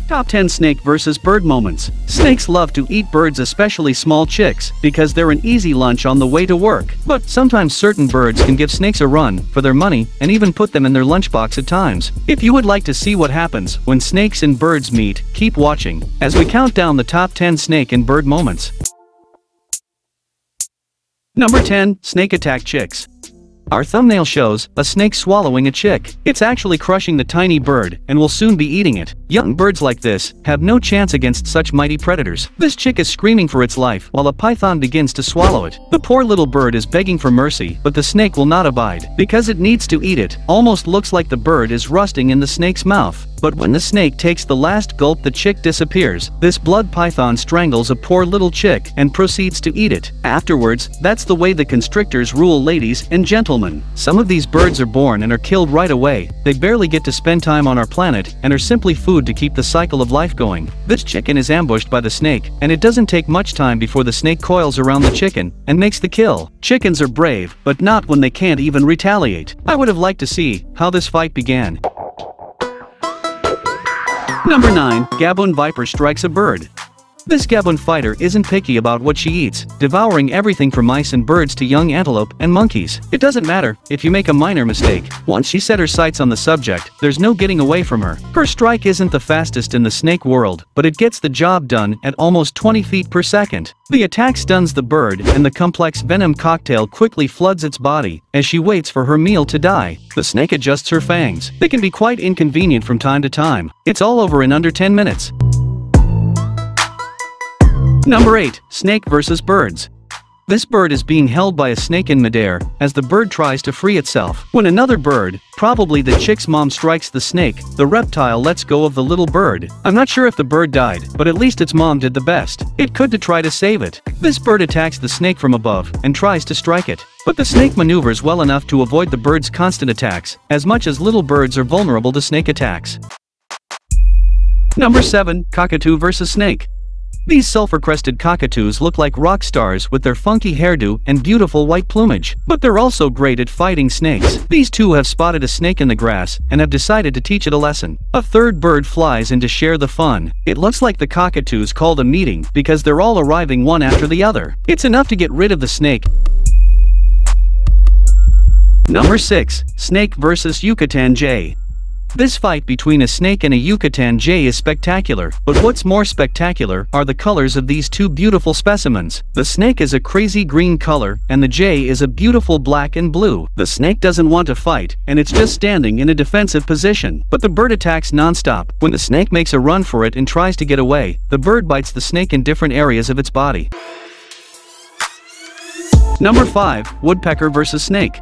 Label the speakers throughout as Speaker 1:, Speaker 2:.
Speaker 1: Top 10 Snake vs Bird Moments. Snakes love to eat birds, especially small chicks, because they're an easy lunch on the way to work. But sometimes certain birds can give snakes a run for their money and even put them in their lunchbox at times. If you would like to see what happens when snakes and birds meet, keep watching as we count down the top 10 snake and bird moments. Number 10. Snake attack chicks. Our thumbnail shows a snake swallowing a chick. It's actually crushing the tiny bird and will soon be eating it. Young birds like this have no chance against such mighty predators. This chick is screaming for its life while a python begins to swallow it. The poor little bird is begging for mercy, but the snake will not abide because it needs to eat it. Almost looks like the bird is rusting in the snake's mouth. But when the snake takes the last gulp, the chick disappears. This blood python strangles a poor little chick and proceeds to eat it. Afterwards, that's the way the constrictors rule, ladies and gentlemen. Some of these birds are born and are killed right away. They barely get to spend time on our planet and are simply food to keep the cycle of life going. This chicken is ambushed by the snake, and it doesn't take much time before the snake coils around the chicken and makes the kill. Chickens are brave, but not when they can't even retaliate. I would have liked to see how this fight began. Number 9. Gaboon Viper strikes a bird. This Gaboon fighter isn't picky about what she eats, devouring everything from mice and birds to young antelope and monkeys. It doesn't matter if you make a minor mistake. Once she set her sights on the subject, there's no getting away from her. Her strike isn't the fastest in the snake world, but it gets the job done at almost 20 feet per second. The attack stuns the bird, and the complex venom cocktail quickly floods its body as she waits for her meal to die. The snake adjusts her fangs. They can be quite inconvenient from time to time. It's all over in under 10 minutes. Number 8. Snake vs Birds. This bird is being held by a snake in midair as the bird tries to free itself. When another bird, probably the chick's mom, strikes the snake, the reptile lets go of the little bird. I'm not sure if the bird died, but at least its mom did the best it could to try to save it. This bird attacks the snake from above and tries to strike it. But the snake maneuvers well enough to avoid the bird's constant attacks, as much as little birds are vulnerable to snake attacks. Number 7. Cockatoo vs Snake. These sulfur-crested cockatoos look like rock stars with their funky hairdo and beautiful white plumage. But they're also great at fighting snakes. These two have spotted a snake in the grass and have decided to teach it a lesson. A third bird flies in to share the fun. It looks like the cockatoos called a meeting because they're all arriving one after the other. It's enough to get rid of the snake. Number 6. Snake vs Yucatan J. This fight between a snake and a Yucatan J is spectacular, but what's more spectacular are the colors of these two beautiful specimens. The snake is a crazy green color, and the J is a beautiful black and blue. The snake doesn't want to fight, and it's just standing in a defensive position. But the bird attacks non-stop. When the snake makes a run for it and tries to get away, the bird bites the snake in different areas of its body. Number 5. Woodpecker vs Snake.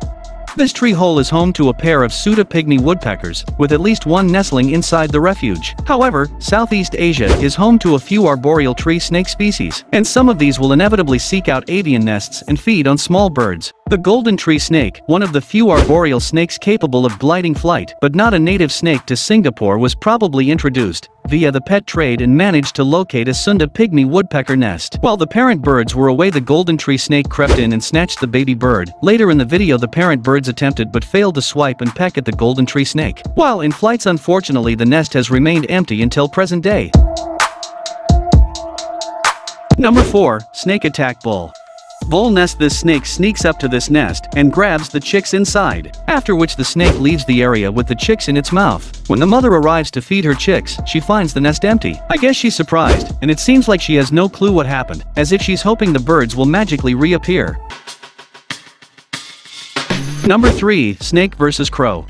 Speaker 1: This tree hole is home to a pair of pseudo-pygmy woodpeckers, with at least one nestling inside the refuge. However, Southeast Asia is home to a few arboreal tree snake species, and some of these will inevitably seek out avian nests and feed on small birds. The golden tree snake, one of the few arboreal snakes capable of gliding flight, but not a native snake to Singapore, was probably introduced via the pet trade and managed to locate a Sunda pygmy woodpecker nest. While the parent birds were away, the golden tree snake crept in and snatched the baby bird. Later in the video, the parent birds attempted but failed to swipe and peck at the golden tree snake. While in flights, unfortunately, the nest has remained empty until present day. Number 4. Snake attack bull. Bull nest. This snake sneaks up to this nest and grabs the chicks inside, after which the snake leaves the area with the chicks in its mouth. When the mother arrives to feed her chicks, she finds the nest empty. I guess she's surprised, and it seems like she has no clue what happened, as if she's hoping the birds will magically reappear. Number 3. Snake vs Crow.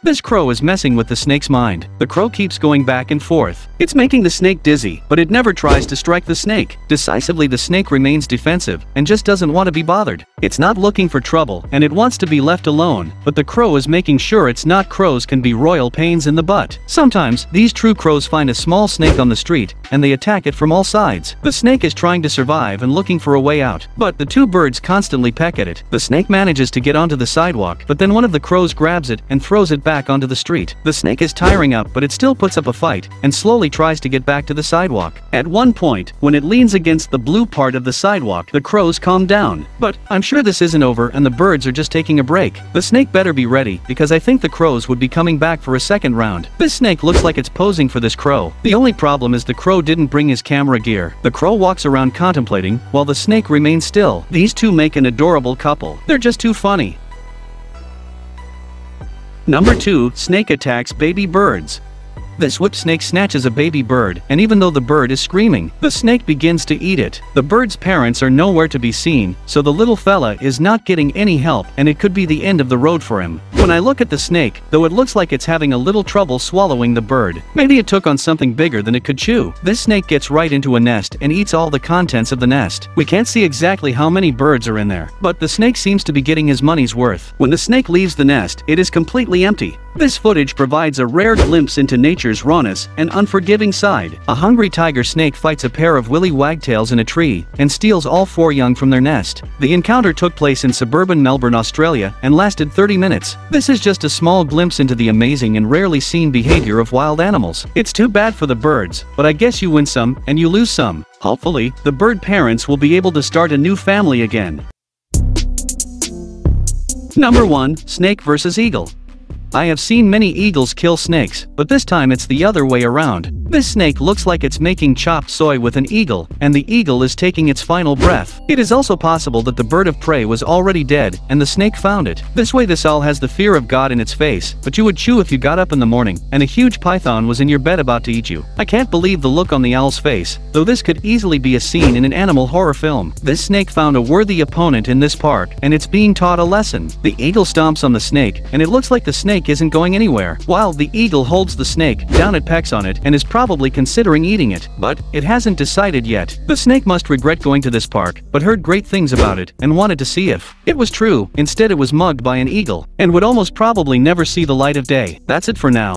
Speaker 1: This crow is messing with the snake's mind. The crow keeps going back and forth. It's making the snake dizzy, but it never tries to strike the snake. Decisively, the snake remains defensive and just doesn't want to be bothered. It's not looking for trouble, and it wants to be left alone, but the crow is making sure it's not. Crows can be royal pains in the butt. Sometimes, these true crows find a small snake on the street, and they attack it from all sides. The snake is trying to survive and looking for a way out, but the two birds constantly peck at it. The snake manages to get onto the sidewalk, but then one of the crows grabs it and throws it back onto the street. The snake is tiring up, but it still puts up a fight and slowly tries to get back to the sidewalk. At one point, when it leans against the blue part of the sidewalk, the crows calm down. But I'm sure this isn't over and the birds are just taking a break. The snake better be ready, because I think the crows would be coming back for a second round. This snake looks like it's posing for this crow. The only problem is the crow didn't bring his camera gear. The crow walks around contemplating, while the snake remains still. These two make an adorable couple. They're just too funny. Number 2. Snake attacks baby birds. This whip snake snatches a baby bird, and even though the bird is screaming, the snake begins to eat it. The bird's parents are nowhere to be seen, so the little fella is not getting any help, and it could be the end of the road for him. When I look at the snake, though it looks like it's having a little trouble swallowing the bird. Maybe it took on something bigger than it could chew. This snake gets right into a nest and eats all the contents of the nest. We can't see exactly how many birds are in there, but the snake seems to be getting his money's worth. When the snake leaves the nest, it is completely empty. This footage provides a rare glimpse into nature's rawness and unforgiving side. A hungry tiger snake fights a pair of willy wagtails in a tree and steals all 4 young from their nest. The encounter took place in suburban Melbourne, Australia, and lasted 30 minutes. This is just a small glimpse into the amazing and rarely seen behavior of wild animals. It's too bad for the birds, but I guess you win some and you lose some. Hopefully, the bird parents will be able to start a new family again. Number 1. Snake vs Eagle. I have seen many eagles kill snakes, but this time it's the other way around. This snake looks like it's making chopped soy with an eagle, and the eagle is taking its final breath. It is also possible that the bird of prey was already dead, and the snake found it. This way this owl has the fear of God in its face, but you would chew if you got up in the morning, and a huge python was in your bed about to eat you. I can't believe the look on the owl's face, though this could easily be a scene in an animal horror film. This snake found a worthy opponent in this park, and it's being taught a lesson. The eagle stomps on the snake, and it looks like the snake isn't going anywhere, while the eagle holds the snake down, it pecks on it and is probably considering eating it, but it hasn't decided yet. The snake must regret going to this park, but heard great things about it and wanted to see if it was true. Instead it was mugged by an eagle and would almost probably never see the light of day. That's it for now.